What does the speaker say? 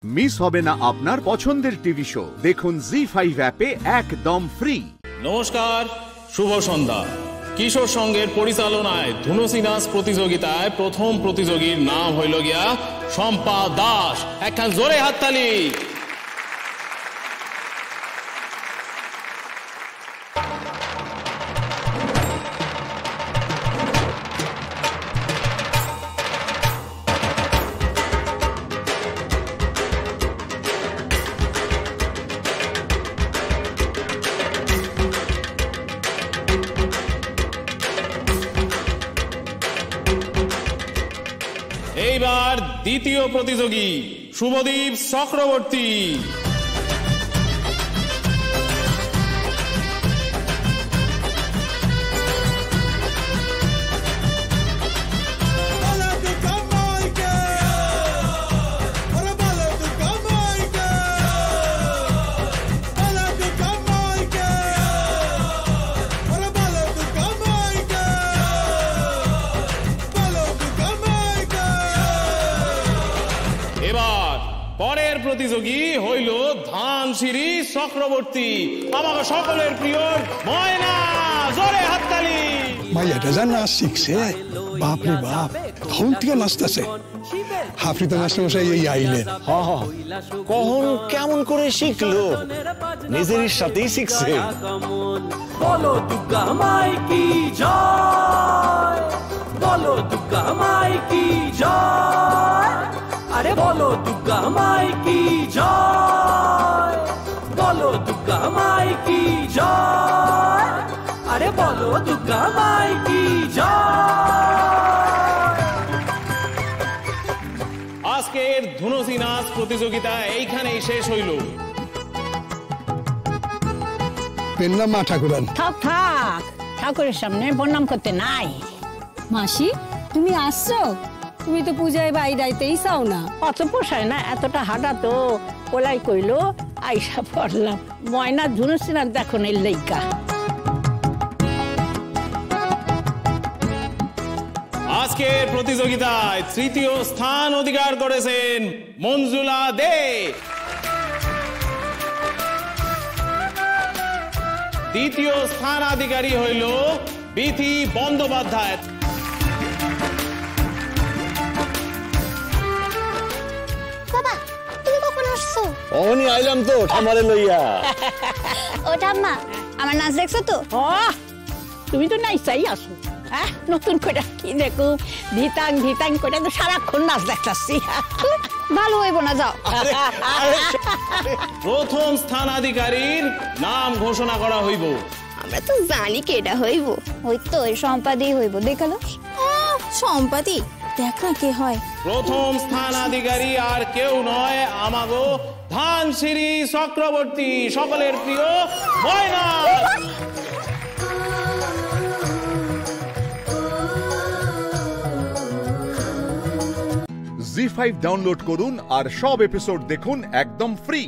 Miss হবে না আপনার পছন্দের টিভি শো। দেখুন জি5 অ্যাপে একদম ফ্রি। নমস্কার, শুভ সন্ধ্যা। কিশোর সংঘের পরিচালনায় ধুনুচি নাচ প্রতিযোগিতায় প্রথম প্রতিযোগীর নাম হইল গিয়া শম্পা দাস। একখান জোরে হাততালি। এইবার দ্বিতীয় প্রতিযোগী শুভদীপ চক্রবর্তী। এবার পরের প্রতিযোগী হইল ধানসিঁড়ি চক্রবর্তী। আমাকে সকলের প্রিয় ময়না। জোরে হাততালি। মাইয়াটা যা নাচ শিখছে, বাপরে বাপ, কখন থেকে নাচতেছে। হাফিজ মাস্টারমশাই এই আইলেন। কখন কেমন করে শিখলো? নিজের সাথেই শিখছে। বলো দুর্গা মাই কি জয়, বলো দুর্গা মাই কি জয়, আরে বলো দুর্গা মাই কি জয়, বলো দুর্গা মাই কি জয়, আরে বলো দুর্গা মাই কি জয়। আজকের ধুনুচি নাচ প্রতিযোগিতা এইখানেই শেষ হইল। পেন্নাম মা ঠাকুরান। থাক থাক, ঠাকুরের সামনে প্রণাম করতে নাই। মাসি, তুমি আসছো? তুমি তো পূজায় বাইরে আইতেই চাও না। অত পোষায় না, এতটা হাঁটা তো ওলাই কইলো, আইসা পড়লাম। ময়না ধুনুচি নাচ দেখো এর লইকা। আজকের প্রতিযোগিতায় তৃতীয় স্থান অধিকার করেছেন মঞ্জুলা দে। দ্বিতীয় স্থানাধিকারী হইল বিথি বন্দ্যোপাধ্যায়। অমনি আইলাম তো ঠামারে লইয়া। ও ঠাম্মা, আমার নাচ দেখছো তো? তুমি তো নাইসাই আসো। হ্যাঁ, নতুন করে কি দেখো, ধিতাং ধিতাং করে তো সারাক্ষণ নাচ দেখতাছি। ভালো হইব না, যাও। প্রথম স্থানাধিকারীর নাম ঘোষণা করা হইব। আমরা তো জানি কেডা হইব। ওই তো ওই সম্পাদি হইব, দেখালো। সম্পাদি, দেখ না কে হয়। প্রথম স্থানাধিকারী আর কেউ নয়, আমাগো ধানসিঁড়ি চক্রবর্তী, সকলের প্রিয় ময়না। জি5 ডাউনলোড করুন আর সব এপিসোড দেখুন একদম ফ্রি।